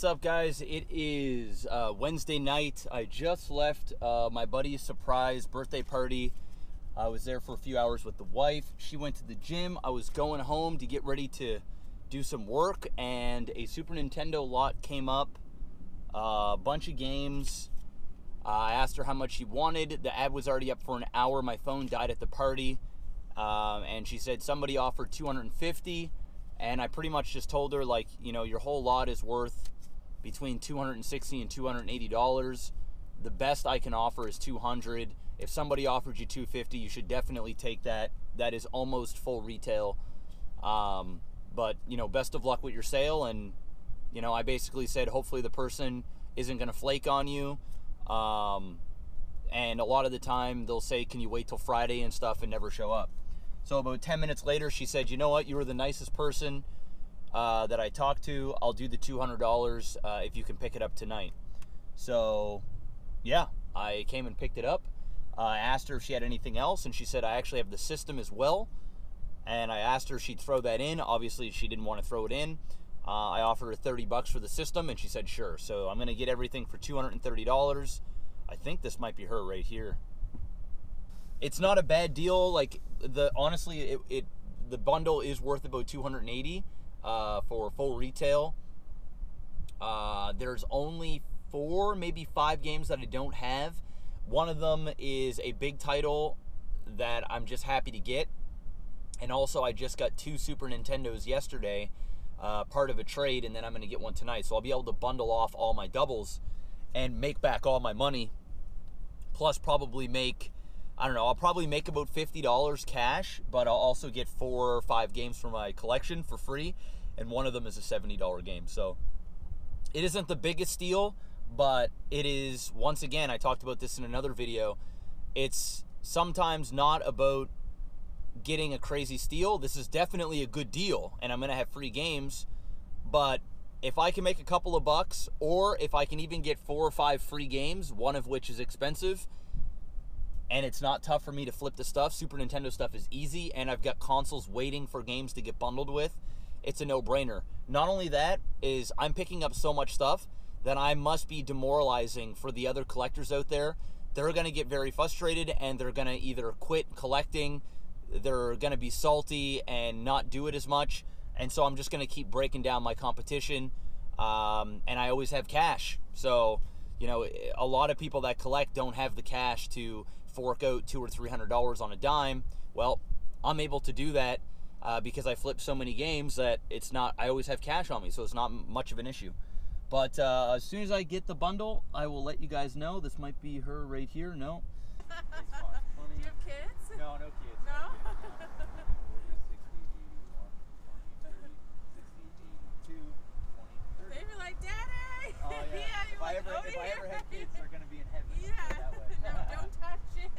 What's up, guys? It is Wednesday night. I just left my buddy's surprise birthday party. I was there for a few hours with the wife. She went to the gym. I was going home to get ready to do some work, and a Super Nintendo lot came up. A bunch of games. I asked her how much she wanted. The ad was already up for an hour. My phone died at the party, and she said somebody offered $250. And I pretty much just told her, like, you know, your whole lot is worth between $260 and $280. The best I can offer is $200. If somebody offered you $250, you should definitely take that. That is almost full retail. But, you know, best of luck with your sale. And, you know, I basically said hopefully the person isn't going to flake on you. And a lot of the time they'll say, can you wait till Friday and stuff, and never show up. So about 10 minutes later, she said, you know what, you were the nicest person that I talked to. I'll do the $200 if you can pick it up tonight. So, yeah, I came and picked it up. I asked her if she had anything else, and she said, I actually have the system as well. And I asked her if she'd throw that in. Obviously, she didn't want to throw it in. I offered her $30 for the system, and she said, sure. So I'm going to get everything for $230. I think this might be her right here. It's not a bad deal. Like, honestly, the bundle is worth about $280 for full retail. There's only 4, maybe 5 games that I don't have. One of them is a big title that I'm just happy to get. And also, I just got 2 Super Nintendos yesterday, part of a trade, and then I'm going to get one tonight. So I'll be able to bundle off all my doubles and make back all my money. Plus probably make, I don't know, I'll probably make about $50 cash, but I'll also get 4 or 5 games from my collection for free, and one of them is a $70 game. So it isn't the biggest steal, but it is, once again, I talked about this in another video, it's sometimes not about getting a crazy steal. This is definitely a good deal, and I'm going to have free games, but if I can make a couple of bucks, or if I can even get 4 or 5 free games, one of which is expensive, and it's not tough for me to flip the stuff. Super Nintendo stuff is easy, and I've got consoles waiting for games to get bundled with. It's a no-brainer. Not only that, is I'm picking up so much stuff that I must be demoralizing for the other collectors out there. They're going to get very frustrated, and they're going to either quit collecting, they're going to be salty and not do it as much, and so I'm just going to keep breaking down my competition, and I always have cash. So, you know, a lot of people that collect don't have the cash to fork out $200 or $300 on a dime. Well, I'm able to do that because I flip so many games that it's not, I always have cash on me, so it's not much of an issue. But as soon as I get the bundle, I will let you guys know. This might be her right here. No. Do you have kids? No, no kids. No? 40, 60, 80, 1, 20, 30, 60, 80, 2, 20, 30. They be like, Daddy! Oh, yeah. Yeah, if I ever have kids, they're going to be in heaven. Yeah. That way. No, don't touch it.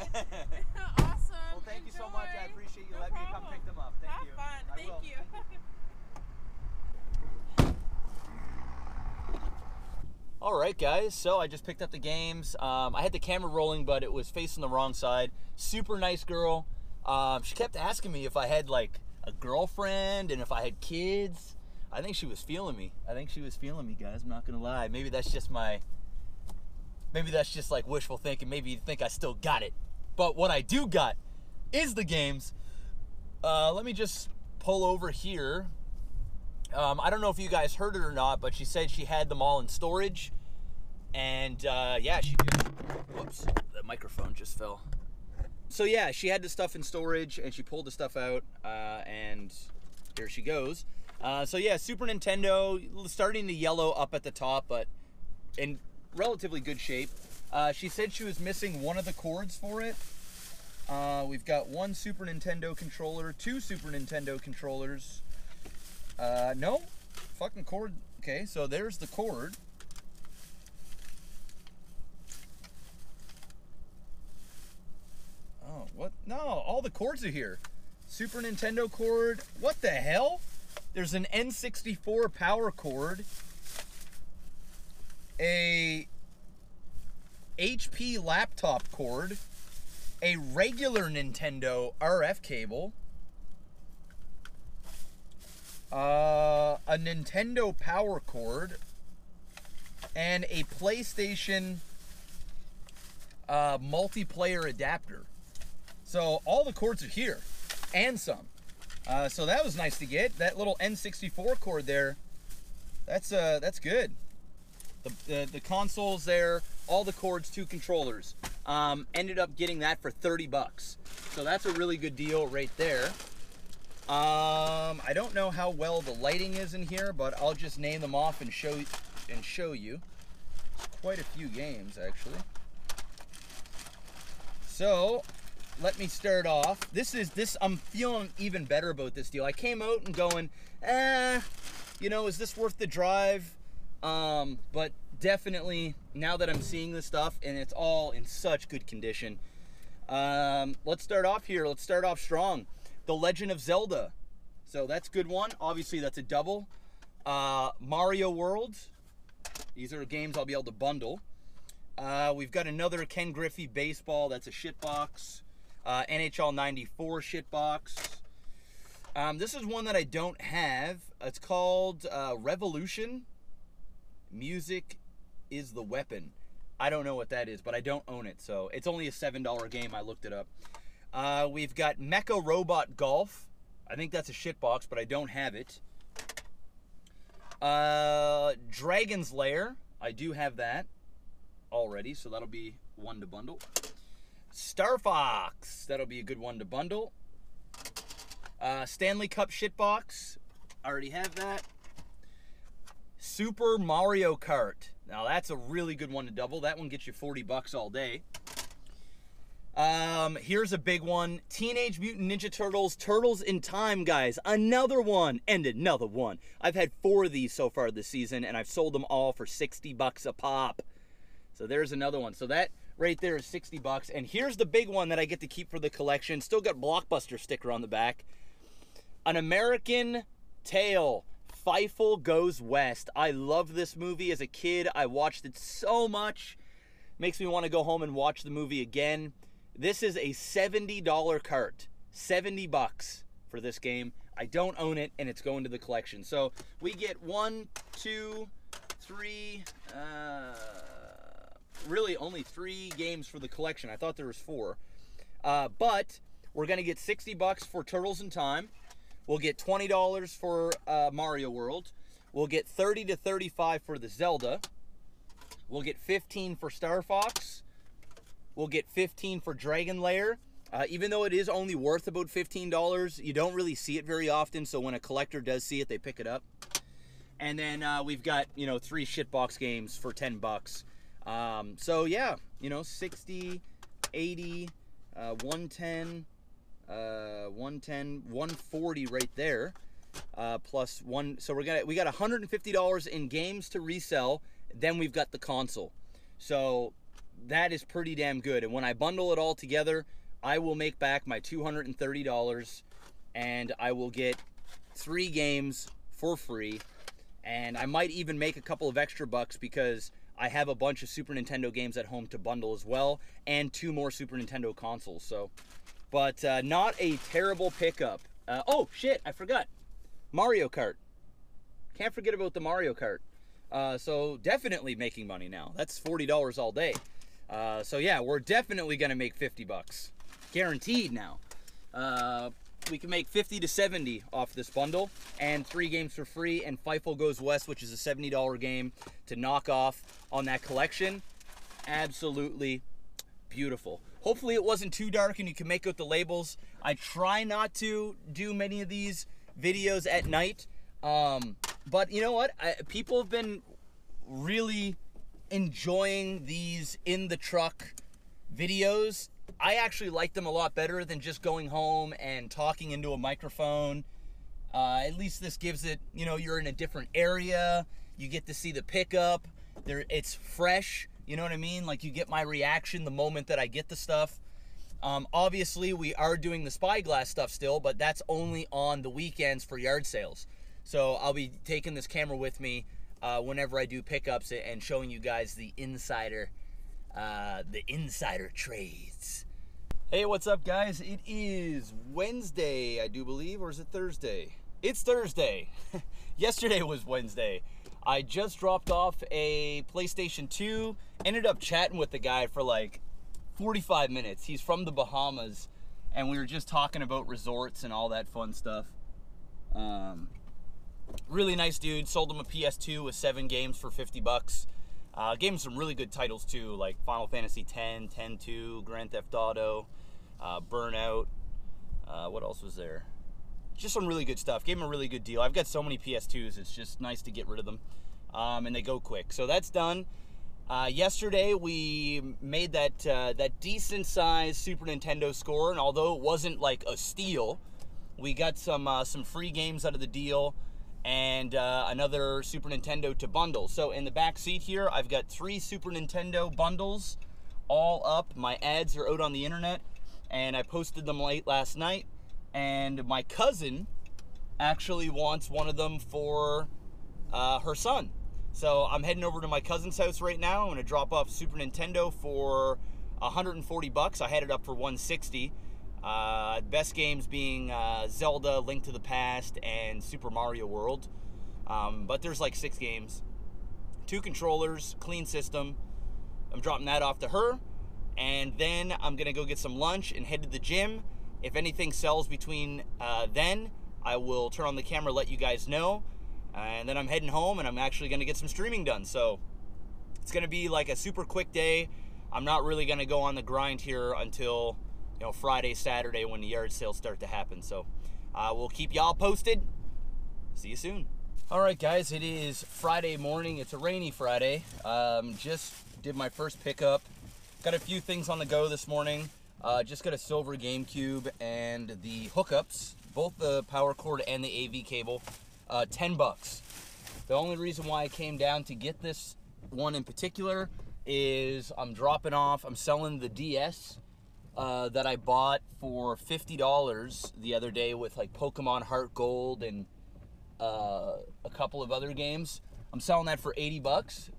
Awesome. Well, thank you so Enjoy. much. I appreciate you No letting me problem. come pick them up. Thank Have you. fun. I Thank will. you. All right, guys, so I just picked up the games. I had the camera rolling, but it was facing the wrong side. Super nice girl. She kept asking me if I had, like, a girlfriend and if I had kids. I think she was feeling me. Guys. I'm not going to lie. Maybe that's just like wishful thinking. Maybe you think I still got it. But what I do got is the games. Let me just pull over here. I don't know if you guys heard it or not, but she said she had them all in storage. And, yeah, she just... Whoops, the microphone just fell. So, yeah, she had the stuff in storage, and she pulled the stuff out, and here she goes. So, yeah, Super Nintendo, starting to yellow up at the top, but in relatively good shape. She said she was missing one of the cords for it. We've got 1 Super Nintendo controller, 2 Super Nintendo controllers. No, fucking cord. Okay, so there's the cord. Oh, what? No, all the cords are here. Super Nintendo cord. What the hell? There's an N64 power cord. A HP laptop cord. A regular Nintendo RF cable. A Nintendo power cord, and a PlayStation multiplayer adapter. So all the cords are here, and some. So that was nice to get. That little N64 cord there, that's good. The console's there, all the cords, 2 controllers. Ended up getting that for 30 bucks. So that's a really good deal right there. I don't know how well the lighting is in here, but I'll just name them off and show you. Quite a few games, actually. So let me start off. I'm feeling even better about this deal. I came out and going, you know, is this worth the drive? But definitely, now that I'm seeing this stuff, and it's all in such good condition. Let's start off here. Let's start off strong. The Legend of Zelda. So that's a good one. Obviously, that's a double. Mario World. These are games I'll be able to bundle. We've got another Ken Griffey Baseball. That's a shitbox. NHL 94 shitbox. This is one that I don't have. It's called Revolution. Music is the Weapon. I don't know what that is, but I don't own it. So it's only a $7 game. I looked it up. We've got Mecha Robot Golf. I think that's a shitbox, but I don't have it. Dragon's Lair. I do have that already, so that'll be one to bundle. Star Fox. That'll be a good one to bundle. Stanley Cup shitbox. I already have that. Super Mario Kart. Now that's a really good one to double. That one gets you 40 bucks all day. Here's a big one. Teenage Mutant Ninja Turtles, Turtles in Time, guys. Another one and another one. I've had 4 of these so far this season, and I've sold them all for 60 bucks a pop. So there's another one. So that right there is 60 bucks. And here's the big one that I get to keep for the collection. Still got Blockbuster sticker on the back. An American Tail. Feifel Goes West. I loved this movie as a kid. I watched it so much. Makes me want to go home and watch the movie again. This is a $70 cart. 70 bucks for this game. I don't own it, and it's going to the collection. So we get 1, 2, 3, really only 3 games for the collection. I thought there was 4. But we're going to get 60 bucks for Turtles in Time. We'll get $20 for Mario World. We'll get 30 to 35 for the Zelda. We'll get 15 for Star Fox. We'll get 15 for Dragon Lair. Even though it is only worth about $15, you don't really see it very often, so when a collector does see it, they pick it up. And then we've got, 3 shitbox games for 10 bucks. So yeah, 60, 80, 110, 110, 140 right there. Plus one, so we got $150 in games to resell. Then we've got the console. So that is pretty damn good. And when I bundle it all together, I will make back my $230, and I will get 3 games for free. And I might even make a couple of extra bucks because I have a bunch of Super Nintendo games at home to bundle as well, and 2 more Super Nintendo consoles. So, but not a terrible pickup. Oh shit, I forgot. Mario Kart. Can't forget about the Mario Kart. So definitely making money now. That's $40 all day. So yeah, we're definitely gonna make 50 bucks. Guaranteed now. We can make 50 to 70 off this bundle, and 3 games for free, and Feifel Goes West, which is a $70 game to knock off on that collection. Absolutely beautiful. Hopefully it wasn't too dark and you can make out the labels. I try not to do many of these videos at night, but you know what? People have been really enjoying these in the truck videos. I actually like them a lot better than just going home and talking into a microphone. At least this gives it, you're in a different area. You get to see the pickup. It's fresh. You know what I mean? Like, you get my reaction the moment that I get the stuff. Obviously, we are doing the Spyglass stuff still, but that's only on the weekends for yard sales. So I'll be taking this camera with me whenever I do pickups and showing you guys the insider trades. Hey, what's up, guys? It is Wednesday, I do believe, or is it Thursday? It's Thursday. Yesterday was Wednesday. I just dropped off a PlayStation 2. Ended up chatting with the guy for like 45 minutes. He's from the Bahamas, and we were just talking about resorts and all that fun stuff. Really nice dude. Sold him a PS2 with 7 games for $50. Gave him some really good titles too, like Final Fantasy X, 10-2, Grand Theft Auto, Burnout. What else was there? Just some really good stuff. Gave him a really good deal. I've got so many PS2s, it's just nice to get rid of them. And they go quick. So that's done. Yesterday we made that decent sized Super Nintendo score, and although it wasn't like a steal, we got some free games out of the deal and another Super Nintendo to bundle. So in the back seat here, I've got 3 Super Nintendo bundles all up. My ads are out on the internet, and I posted them late last night. And my cousin actually wants one of them for her son. So I'm heading over to my cousin's house right now. I'm going to drop off Super Nintendo for $140. I had it up for $160. Best games being Zelda, Link to the Past, and Super Mario World. But there's like 6 games. 2 controllers, clean system. I'm dropping that off to her. And then I'm going to go get some lunch and head to the gym. If anything sells between then, I will turn on the camera, let you guys know. And then I'm heading home, and I'm actually going to get some streaming done. So it's going to be like a super quick day. I'm not really going to go on the grind here until, you know, Friday, Saturday, when the yard sales start to happen. So we'll keep y'all posted. See you soon. All right, guys, it is Friday morning. It's a rainy Friday. Just did my first pickup. Got a few things on the go this morning. Just got a silver GameCube and the hookups, both the power cord and the AV cable, $10. The only reason why I came down to get this one in particular is I'm selling the DS that I bought for $50 the other day with like Pokemon Heart Gold and a couple of other games. I'm selling that for $80,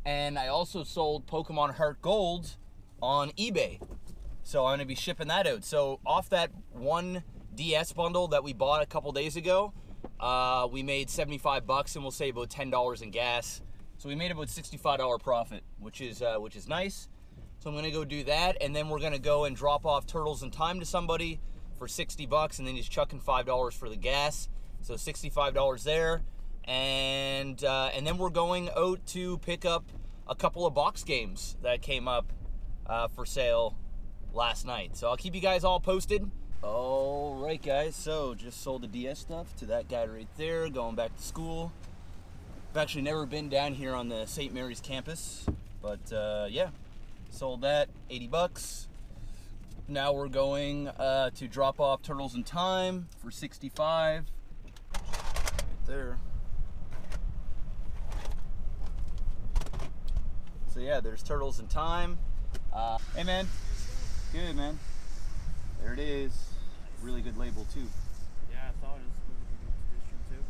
and I also sold Pokemon Heart Gold on eBay. So I'm going to be shipping that out. So off that one DS bundle that we bought a couple days ago, we made $75, and we'll save about $10 in gas. So we made about $65 profit, which is nice. So I'm going to go do that, and then we're going to go and drop off Turtles in Time to somebody for $60, and then he's chucking $5 for the gas. So $65 there, and then we're going out to pick up a couple of box games that came up for sale last night. So I'll keep you guys all posted. All right, guys, so just sold the DS stuff to that guy right there, going back to school. I've actually never been down here on the St. Mary's campus, but yeah, sold that, $80. Now we're going to drop off Turtles in Time for $65. Right there. So yeah, there's Turtles in Time. Hey man. Good, man. There it is. Really good label, too. Yeah, I thought it was a good edition, too.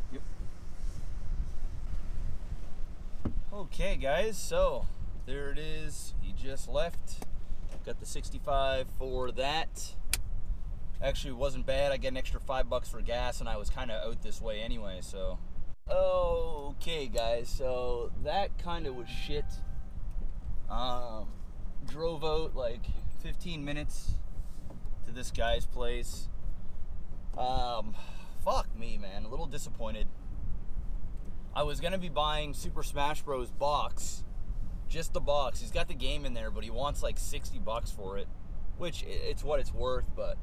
Yep. Okay, guys, so there it is. He just left. Got the 65 for that. Actually, it wasn't bad. I get an extra $5 for gas, and I was kind of out this way anyway, so. Okay, guys, so that kind of was shit. Drove out like 15 minutes to this guy's place. Fuck me, man. A little disappointed. I was gonna be buying Super Smash Bros. Box. Just the box. He's got the game in there, but he wants like $60 for it. Which, it's what it's worth, but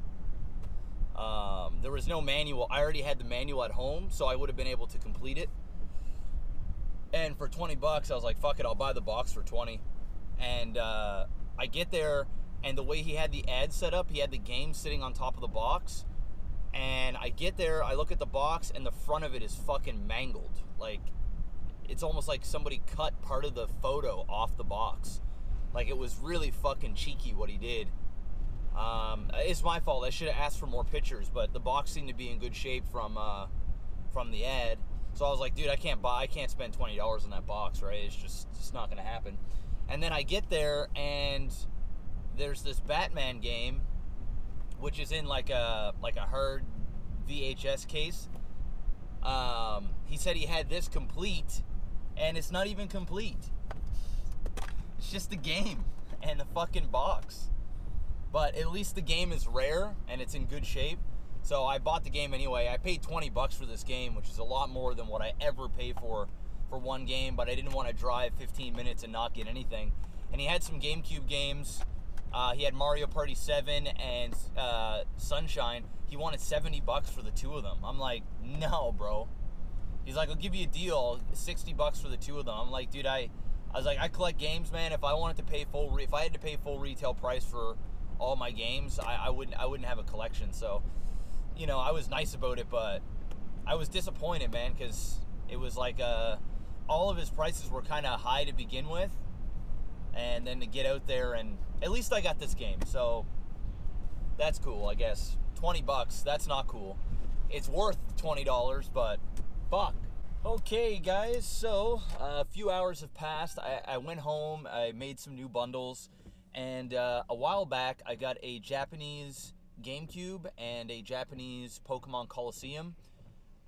there was no manual. I already had the manual at home, so I would have been able to complete it. And for $20, I was like, fuck it, I'll buy the box for $20. And I get there, and the way he had the ad set up, he had the game sitting on top of the box. And I get there, I look at the box, and the front of it is fucking mangled. Like, it's almost like somebody cut part of the photo off the box. Like, it was really fucking cheeky what he did. It's my fault. I should have asked for more pictures, but the box seemed to be in good shape from the ad. So I was like, dude, I can't spend $20 on that box, right? It's just not gonna happen. And then I get there, and there's this Batman game, which is in like a hard VHS case. He said he had this complete, and it's not even complete. It's just a game and a fucking box. But at least the game is rare and it's in good shape. So I bought the game anyway. I paid 20 bucks for this game, which is a lot more than what I ever pay for one game, but I didn't want to drive 15 minutes and not get anything. And he had some GameCube games. He had Mario Party 7 and Sunshine. He wanted 70 bucks for the two of them. I'm like, no, bro. He's like, I'll give you a deal, 60 bucks for the two of them. I'm like, dude, I was like, I collect games, man. If I wanted to pay if I had to pay full retail price for all my games, I wouldn't have a collection. So, you know, I was nice about it, but I was disappointed, man, because it was like all of his prices were kind of high to begin with, and then to get out there, and at least I got this game, so that's cool, I guess. 20 bucks, that's not cool. It's worth $20, but fuck. Okay, guys, so a few hours have passed. I went home, I made some new bundles, and a while back I got a Japanese GameCube and a Japanese Pokemon Coliseum.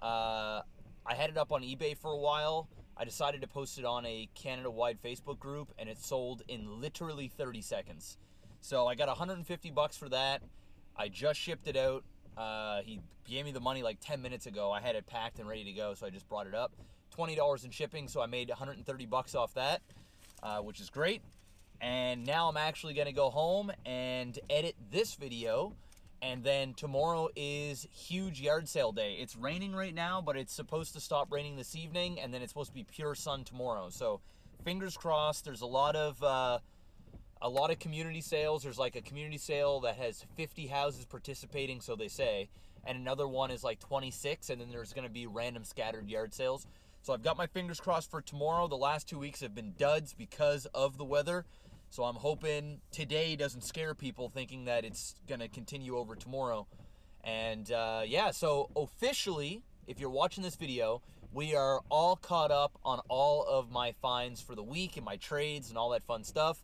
I had it up on eBay for a while. I decided to post it on a Canada-wide Facebook group, and it sold in literally 30 seconds. So I got 150 bucks for that. I just shipped it out. He gave me the money like 10 minutes ago. I had it packed and ready to go, so I just brought it up. $20 in shipping, so I made 130 bucks off that, which is great. And now I'm actually going to go home and edit this video. And then tomorrow is huge yard sale day. It's raining right now, but it's supposed to stop raining this evening, and then it's supposed to be pure sun tomorrow. So fingers crossed. There's a lot of community sales. There's like a community sale that has 50 houses participating, so they say, and another one is like 26, and then there's going to be random scattered yard sales. So I've got my fingers crossed for tomorrow. The last 2 weeks have been duds because of the weather. So I'm hoping today doesn't scare people thinking that it's going to continue over tomorrow. And yeah, so officially, if you're watching this video, we are all caught up on all of my finds for the week and my trades and all that fun stuff.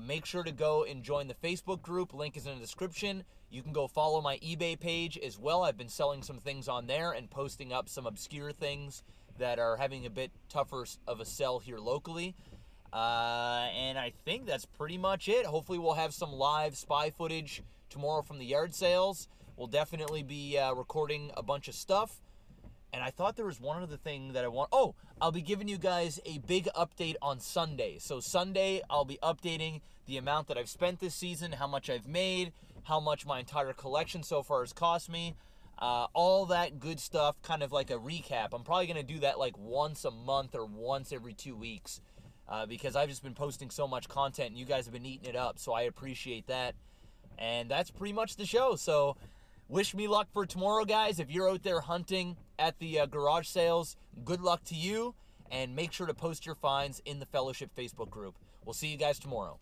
Make sure to go and join the Facebook group. Link is in the description. You can go follow my eBay page as well. I've been selling some things on there and posting up some obscure things that are having a bit tougher of a sell here locally. And I think that's pretty much it. Hopefully we'll have some live spy footage tomorrow from the yard sales. We'll definitely be recording a bunch of stuff. And I thought there was one other thing that I want. Oh, I'll be giving you guys a big update on Sunday. So Sunday, I'll be updating the amount that I've spent this season, how much I've made, how much my entire collection so far has cost me. All that good stuff, kind of like a recap. I'm probably going to do that like once a month or once every 2 weeks. Because I've just been posting so much content and you guys have been eating it up, so I appreciate that. And that's pretty much the show. So wish me luck for tomorrow, guys. If you're out there hunting at the garage sales, good luck to you, and make sure to post your finds in the Fellowship Facebook group. We'll see you guys tomorrow.